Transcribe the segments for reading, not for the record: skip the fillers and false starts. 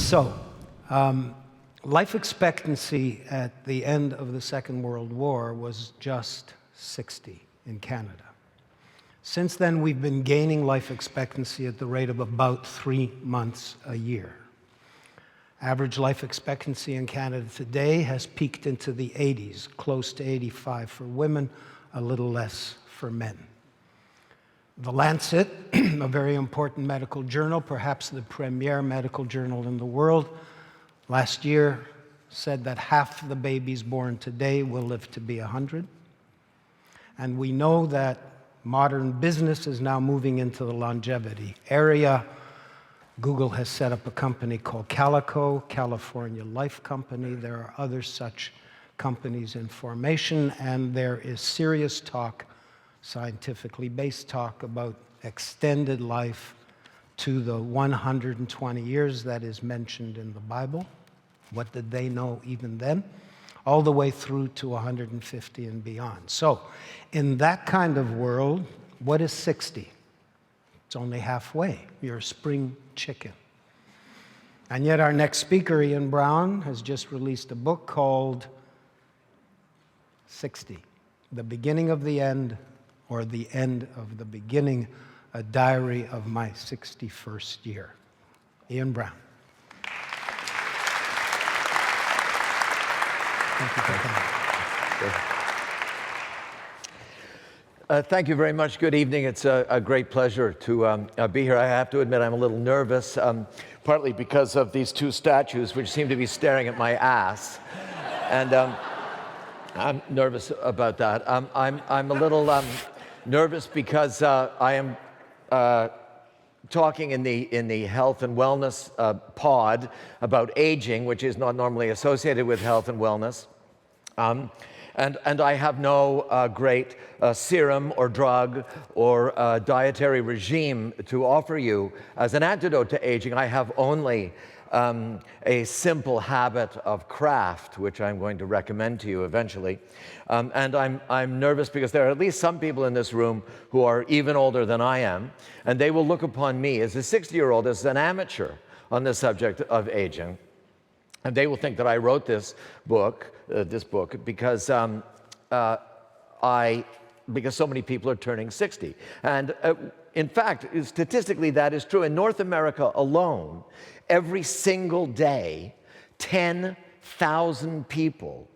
So, life expectancy at the end of the Second World War was just 60 in Canada. Since then, we've been gaining life expectancy at the rate of about 3 months a year. Average life expectancy in Canada today has peaked into the 80s, close to 85 for women, a little less for men. The Lancet, a very important medical journal, perhaps the premier medical journal in the world, last year said that half the babies born today will live to be 100. And we know that modern business is now moving into the longevity area. Google has set up a company called Calico, California Life Company. There are other such companies in formation, and there is serious talk, scientifically based talk, about extended life to the 120 years that is mentioned in the Bible. What did they know even then? All the way through to 150 and beyond. So, in that kind of world, what is 60? It's only halfway. You're a spring chicken. And yet our next speaker, Ian Brown, has just released a book called 60, The Beginning of the End, or The End of the Beginning, a diary of my 61st year. Ian Brown. Thank you for coming. Thank you very much. Good evening. It's a great pleasure to be here. I have to admit I'm a little nervous, partly because of these two statues which seem to be staring at my ass. And I'm nervous about that. I'm a little nervous because I am talking in the health and wellness pod about aging, which is not normally associated with health and wellness. And I have no great serum or drug or dietary regime to offer you as an antidote to aging. I have only a simple habit of craft, which I'm going to recommend to you eventually. And I'm nervous because there are at least some people in this room who are even older than I am, and they will look upon me as a 60-year-old as an amateur on the subject of aging. And they will think that I wrote this book because so many people are turning 60. And in fact, statistically, that is true. In North America alone, every single day, 10,000 people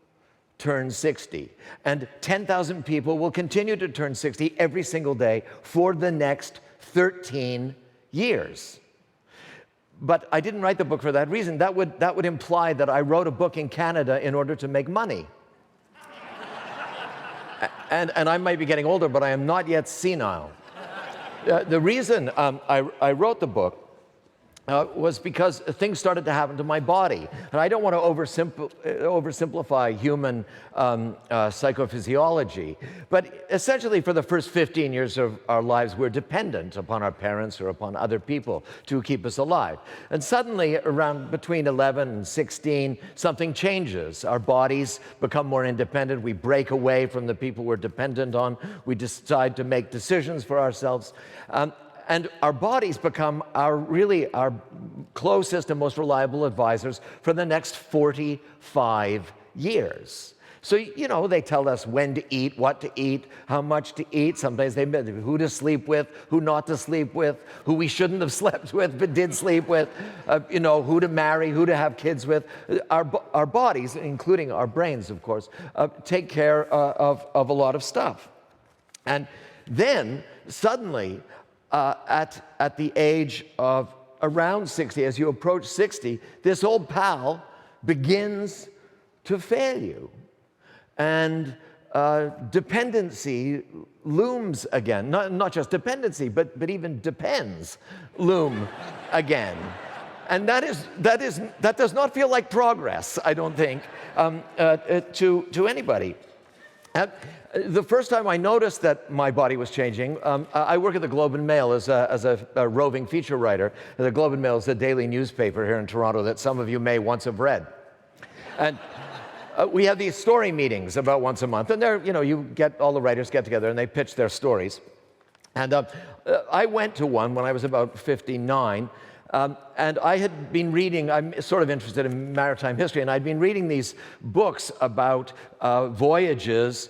turn 60. And 10,000 people will continue to turn 60 every single day for the next 13 years. But I didn't write the book for that reason. That would imply that I wrote a book in Canada in order to make money. And I might be getting older, but I am not yet senile. The reason I wrote the book was because things started to happen to my body. And I don't want to oversimplify human psychophysiology, but essentially for the first 15 years of our lives, we're dependent upon our parents or upon other people to keep us alive. And suddenly, around between 11 and 16, something changes. Our bodies become more independent. We break away from the people we're dependent on. We decide to make decisions for ourselves. And our bodies become our closest and most reliable advisors for the next 45 years. So, you know, they tell us when to eat, what to eat, how much to eat. Sometimes they tell who to sleep with, who not to sleep with, who we shouldn't have slept with but did sleep with, who to marry, who to have kids with. Our bodies, including our brains, of course, take care of a lot of stuff. And then, suddenly, at the age of around 60, as you approach 60, this old pal begins to fail you. And dependency looms again. Not just dependency, but even depends loom again. And that does not feel like progress, I don't think, to anybody. The first time I noticed that my body was changing, I work at the Globe and Mail as a roving feature writer. The Globe and Mail is a daily newspaper here in Toronto that some of you may once have read. And we have these story meetings about once a month, and all the writers get together and they pitch their stories. And I went to one when I was about 59, And I had been reading, I'm sort of interested in maritime history, and I'd been reading these books about voyages,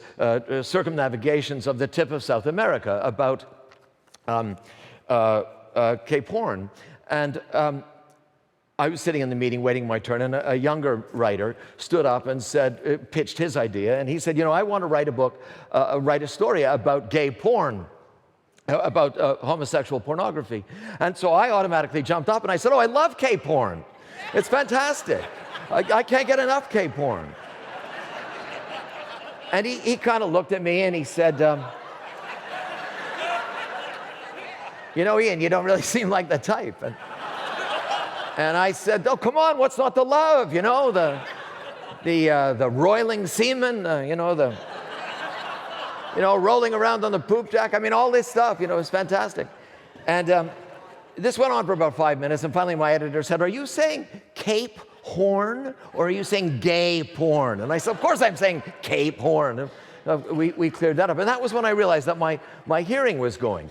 circumnavigations of the tip of South America, about Cape Horn. And I was sitting in the meeting waiting my turn, and a younger writer stood up and said, pitched his idea, and he said, you know, I want to write a book, write a story about gay porn, about homosexual pornography. And so I automatically jumped up and I said, oh, I love gay porn. It's fantastic. I can't get enough gay porn. And he kind of looked at me and he said, you know, Ian, you don't really seem like the type. And I said, oh, come on, what's not to love? You know, the roiling semen, rolling around on the poop deck. I mean, all this stuff, you know, is fantastic. And this went on for about 5 minutes, and finally my editor said, are you saying Cape Horn, or are you saying gay porn? And I said, of course I'm saying Cape Horn. We cleared that up. And that was when I realized that my hearing was going.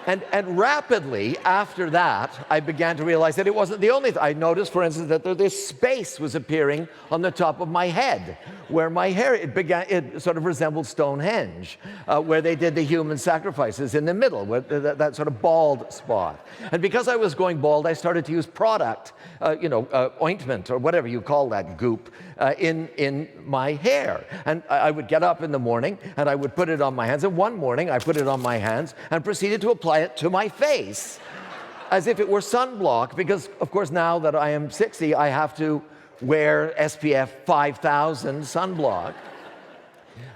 And rapidly after that, I began to realize that it wasn't the only thing. I noticed, for instance, that this space was appearing on the top of my head, where my hair, it sort of resembled Stonehenge, where they did the human sacrifices in the middle, with that sort of bald spot. And because I was going bald, I started to use product, ointment, or whatever you call that goop, in my hair. And I would get up in the morning, and I would put it on my hands. And one morning, I put it on my hands and proceeded to apply it to my face as if it were sunblock, because of course now that I am 60, I have to wear SPF 5000 sunblock.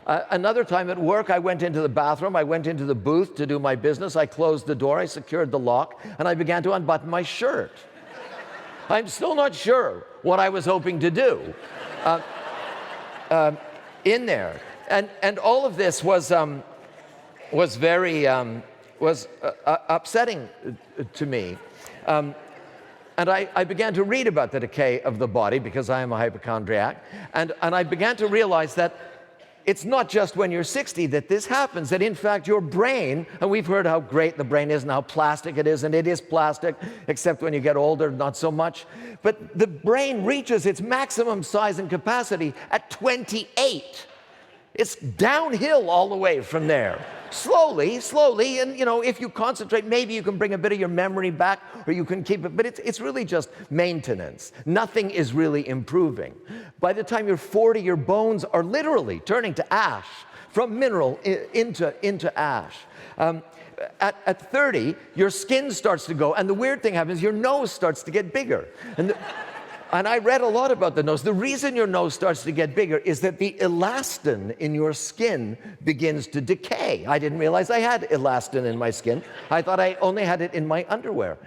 Another time at work, I went into the bathroom, I went into the booth to do my business, I closed the door, I secured the lock, and I began to unbutton my shirt. I'm still not sure what I was hoping to do in there. And all of this was very upsetting to me. And I began to read about the decay of the body, because I am a hypochondriac. And I began to realize that it's not just when you're 60 that this happens, that in fact your brain, and we've heard how great the brain is and how plastic it is, and it is plastic, except when you get older, not so much. But the brain reaches its maximum size and capacity at 28. It's downhill all the way from there. Slowly, and if you concentrate, maybe you can bring a bit of your memory back, or you can keep it, but it's really just maintenance. Nothing is really improving. By the time you're 40, your bones are literally turning to ash, from mineral into ash. At 30, your skin starts to go, and the weird thing happens, your nose starts to get bigger. And I read a lot about the nose. The reason your nose starts to get bigger is that the elastin in your skin begins to decay. I didn't realize I had elastin in my skin. I thought I only had it in my underwear.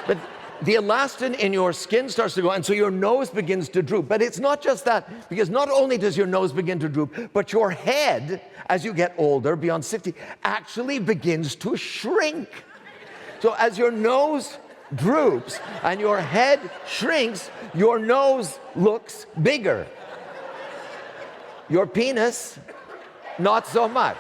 But the elastin in your skin starts to go, and so your nose begins to droop. But it's not just that, because not only does your nose begin to droop, but your head, as you get older, beyond 60, actually begins to shrink. So as your nose droops and your head shrinks, your nose looks bigger. Your penis, not so much.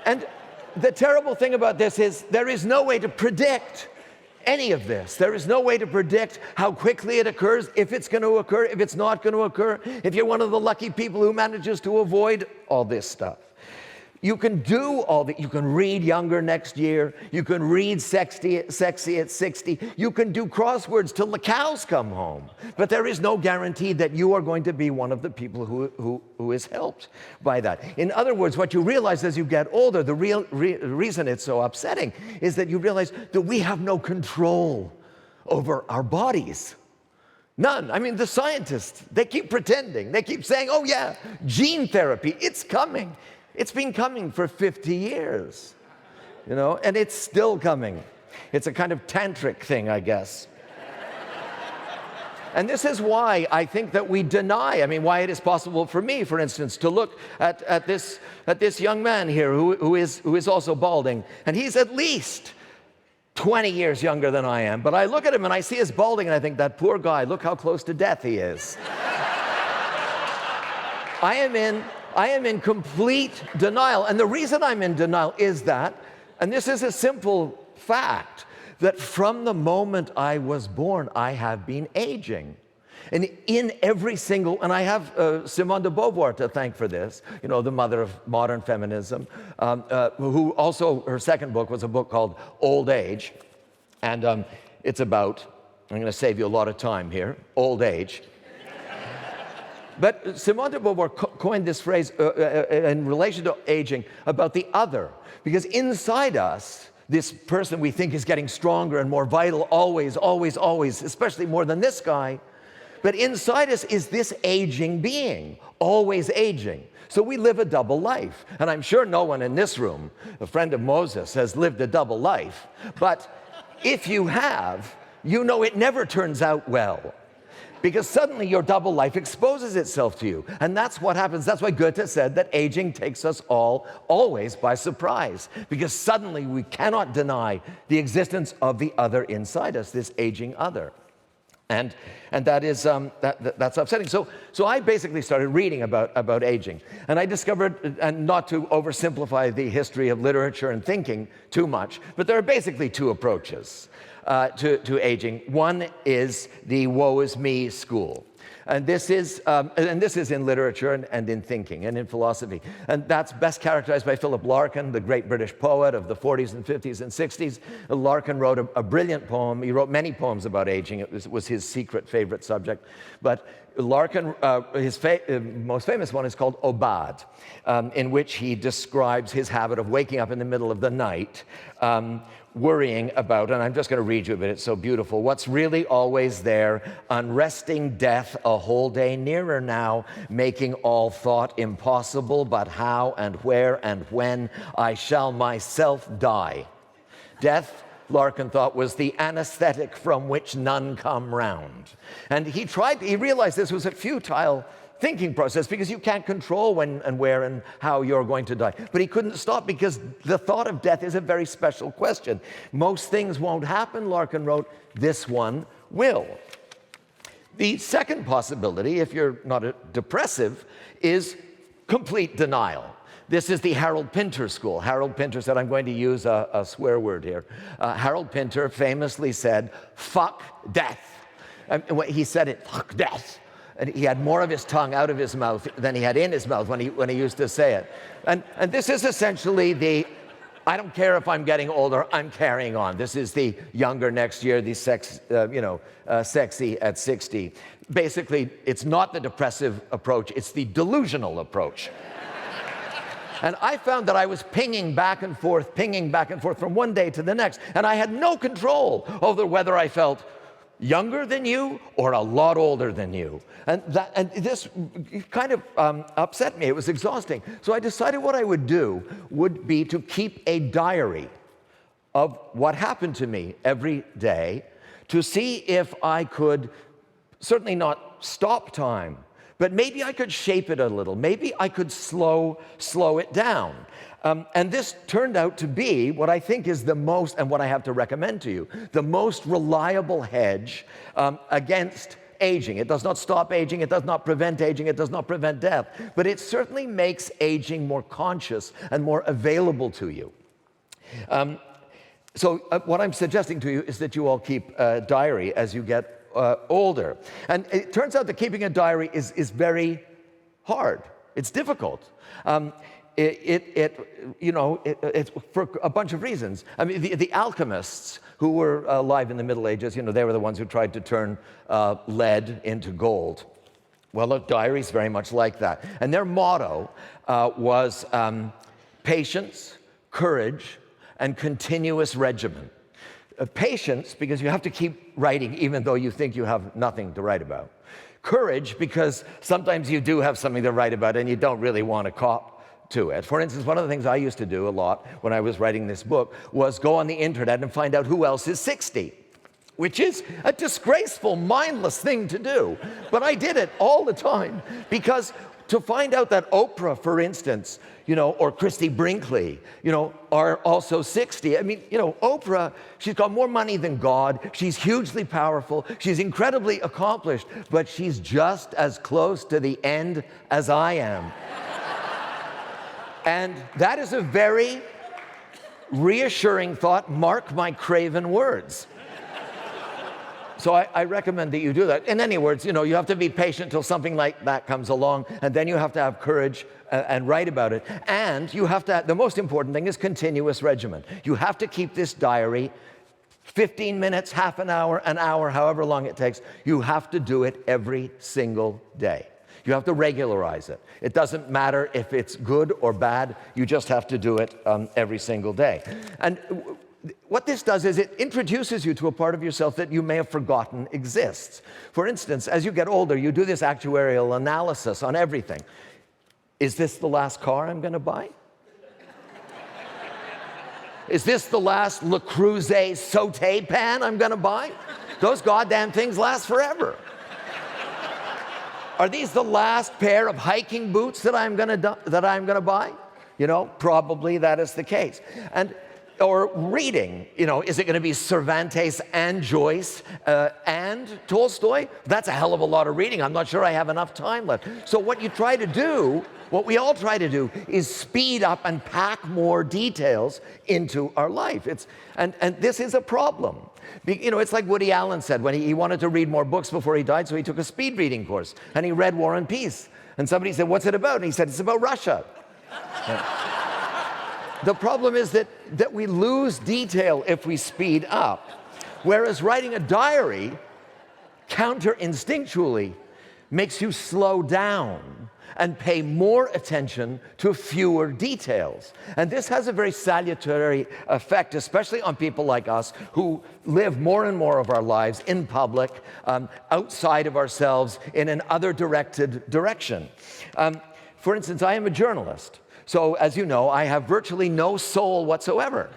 And the terrible thing about this is there is no way to predict any of this. There is no way to predict how quickly it occurs, if it's going to occur, if it's not going to occur, if you're one of the lucky people who manages to avoid all this stuff. You can do all that. You can read younger next year. You can read sexy at 60. You can do crosswords till the cows come home. But there is no guarantee that you are going to be one of the people who is helped by that. In other words, what you realize as you get older, the real reason it's so upsetting is that you realize that we have no control over our bodies. None. I mean, the scientists, they keep pretending. They keep saying, oh yeah, gene therapy, it's coming. It's been coming for 50 years, and it's still coming. It's a kind of tantric thing, I guess. And this is why I think that we deny, why it is possible for me, for instance, to look at this young man here who is also balding, and he's at least 20 years younger than I am. But I look at him and I see his balding and I think, that poor guy, look how close to death he is. I I am in complete denial. And the reason I'm in denial is that, and this is a simple fact, that from the moment I was born, I have been aging. And in every single, and I have Simone de Beauvoir to thank for this, you know, the mother of modern feminism, who also, her second book was a book called Old Age. And it's about, I'm going to save you a lot of time here, old age. But Simone de Beauvoir coined this phrase in relation to aging about the other. Because inside us, this person we think is getting stronger and more vital always, always, always, especially more than this guy. But inside us is this aging being, always aging. So we live a double life. And I'm sure no one in this room, a friend of Moses, has lived a double life. But if you have, you know it never turns out well. Because suddenly your double life exposes itself to you. And that's what happens. That's why Goethe said that aging takes us all always by surprise. Because suddenly we cannot deny the existence of the other inside us, this aging other. And that is that's upsetting. So I basically started reading about aging, and I discovered, and not to oversimplify the history of literature and thinking too much, but there are basically two approaches to aging. One is the woe is me school. And this is in literature and in thinking and in philosophy. And that's best characterized by Philip Larkin, the great British poet of the 40s and 50s and 60s. Larkin wrote a brilliant poem. He wrote many poems about aging. It was his secret favorite subject. But Larkin, his most famous one is called Obad, in which he describes his habit of waking up in the middle of the night, worrying about, and I'm just going to read you a bit, it's so beautiful. What's really always there, unresting death a whole day nearer now, making all thought impossible, but how and where and when I shall myself die. Death, Larkin thought, was the anesthetic from which none come round. And he realized this was a futile thinking process because you can't control when and where and how you're going to die. But he couldn't stop because the thought of death is a very special question. Most things won't happen, Larkin wrote, this one will. The second possibility, if you're not depressive, is complete denial. This is the Harold Pinter school. Harold Pinter said, I'm going to use a swear word here. Harold Pinter famously said, fuck death. He said it, fuck death. And he had more of his tongue out of his mouth than he had in his mouth when he used to say it. And this is essentially the, I don't care if I'm getting older, I'm carrying on. This is the younger next year, the sexy at 60. Basically, it's not the depressive approach, it's the delusional approach. And I found that I was pinging back and forth from one day to the next. And I had no control over whether I felt younger than you or a lot older than you. And this kind of upset me. It was exhausting. So I decided what I would do would be to keep a diary of what happened to me every day to see if I could certainly not stop time, but maybe I could shape it a little. Maybe I could slow it down. And this turned out to be what I think is the most, and what I have to recommend to you, the most reliable hedge against aging. It does not stop aging, it does not prevent aging, it does not prevent death, but it certainly makes aging more conscious and more available to you. So what I'm suggesting to you is that you all keep a diary as you get older. And it turns out that keeping a diary is very hard. It's difficult. It's for a bunch of reasons. I mean, the alchemists who were alive in the Middle Ages, they were the ones who tried to turn lead into gold. Well, a diary is very much like that. And their motto was patience, courage, and continuous regimen. Patience, because you have to keep writing even though you think you have nothing to write about. Courage, because sometimes you do have something to write about and you don't really want to cop to it. For instance, one of the things I used to do a lot when I was writing this book was go on the internet and find out who else is 60, which is a disgraceful, mindless thing to do. But I did it all the time because to find out that Oprah, for instance, or Christy Brinkley, are also 60. I mean, Oprah, she's got more money than God. She's hugely powerful. She's incredibly accomplished, but she's just as close to the end as I am. And that is a very reassuring thought. Mark my craven words. So I recommend that you do that. In any words, you have to be patient till something like that comes along, and then you have to have courage and write about it. And you have to, the most important thing is continuous regimen. You have to keep this diary 15 minutes, half an hour, however long it takes. You have to do it every single day. You have to regularize it. It doesn't matter if it's good or bad. You just have to do it every single day. And what this does is it introduces you to a part of yourself that you may have forgotten exists. For instance, as you get older, you do this actuarial analysis on everything. Is this the last car I'm going to buy? Is this the last Le Creuset saute pan I'm going to buy? Those goddamn things last forever. Are these the last pair of hiking boots that I'm going to buy? Probably that is the case. Or reading, is it going to be Cervantes and Joyce and Tolstoy? That's a hell of a lot of reading. I'm not sure I have enough time left. So what we all try to do is speed up and pack more details into our life. And this is a problem. It's like Woody Allen said when he wanted to read more books before he died, so he took a speed reading course, and he read War and Peace. And somebody said, "What's it about?" And he said, "It's about Russia." The problem is that we lose detail if we speed up, whereas writing a diary, counterinstinctually, makes you slow down and pay more attention to fewer details. And this has a very salutary effect, especially on people like us who live more and more of our lives in public, outside of ourselves, in an other-directed direction. For instance, I am a journalist. So, as you know, I have virtually no soul whatsoever.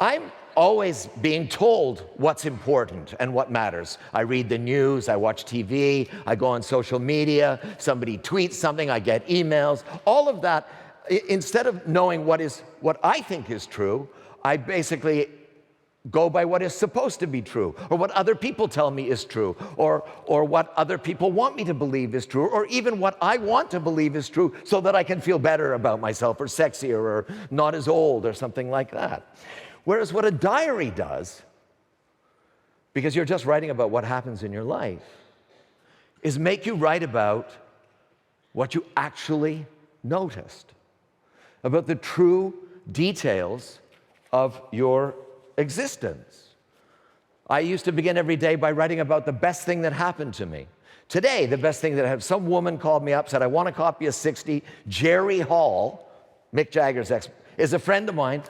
I'm always being told what's important and what matters. I read the news, I watch TV, I go on social media, somebody tweets something, I get emails. All of that, instead of knowing what I think is true, I basically go by what is supposed to be true, or what other people tell me is true, or what other people want me to believe is true, or even what I want to believe is true so that I can feel better about myself, or sexier, or not as old, or something like that. Whereas what a diary does, because you're just writing about what happens in your life, is make you write about what you actually noticed, about the true details of your existence. I used to begin every day by writing about the best thing that happened to me. Today, the best thing that happened, some woman called me up, said, "I want a copy of 60. Jerry Hall," Mick Jagger's ex, is a friend of mine.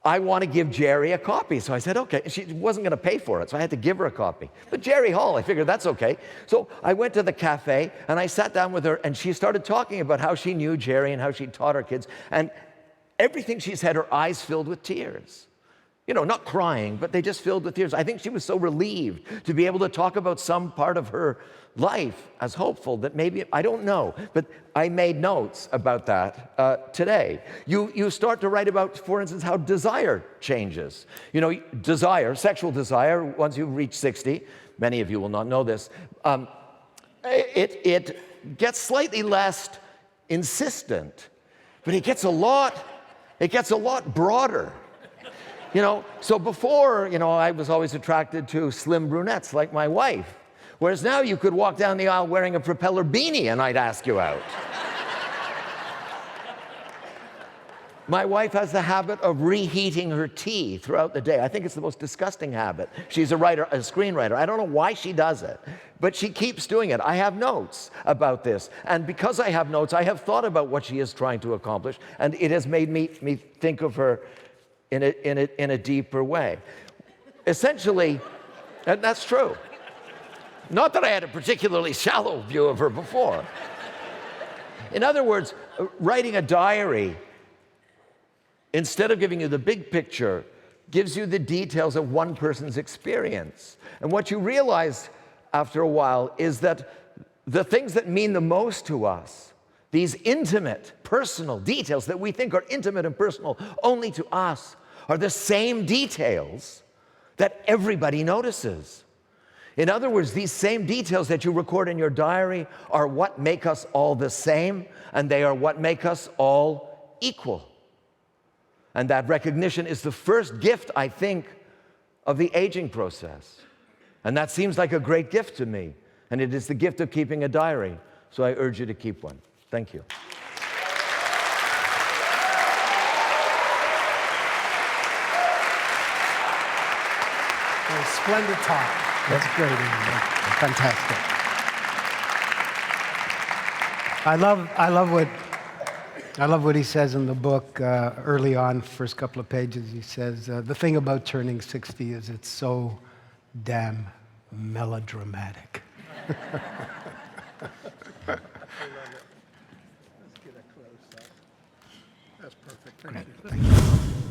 "I want to give Jerry a copy." So I said, okay. She wasn't going to pay for it, so I had to give her a copy. But Jerry Hall, I figured that's okay. So I went to the cafe, and I sat down with her, and she started talking about how she knew Jerry and how she taught her kids. And everything she said, her eyes filled with tears. Not crying, but they just filled with tears. I think she was so relieved to be able to talk about some part of her life as hopeful that maybe, I don't know, but I made notes about that today. You start to write about, for instance, how desire changes. Sexual desire, once you reach 60, many of you will not know this, it gets slightly less insistent, but it gets a lot broader. So before, I was always attracted to slim brunettes like my wife. Whereas now you could walk down the aisle wearing a propeller beanie and I'd ask you out. My wife has the habit of reheating her tea throughout the day. I think it's the most disgusting habit. She's a screenwriter. I don't know why she does it, but she keeps doing it. I have notes about this. And because I have notes, I have thought about what she is trying to accomplish, and it has made me think of her in a deeper way. Essentially, and that's true. Not that I had a particularly shallow view of her before. In other words, writing a diary, instead of giving you the big picture, gives you the details of one person's experience. And what you realize after a while is that the things that mean the most to us, these intimate, personal details that we think are intimate and personal only to us, are the same details that everybody notices. In other words, these same details that you record in your diary are what make us all the same, and they are what make us all equal. And that recognition is the first gift, I think, of the aging process. And that seems like a great gift to me. And it is the gift of keeping a diary. So I urge you to keep one. Thank you. Splendid talk. That's great, Ian. Fantastic. I love what he says in the book early on, first couple of pages. He says, the thing about turning 60 is it's so damn melodramatic. I love it. Let's get a close-up. That's perfect. Thank you. Thank you.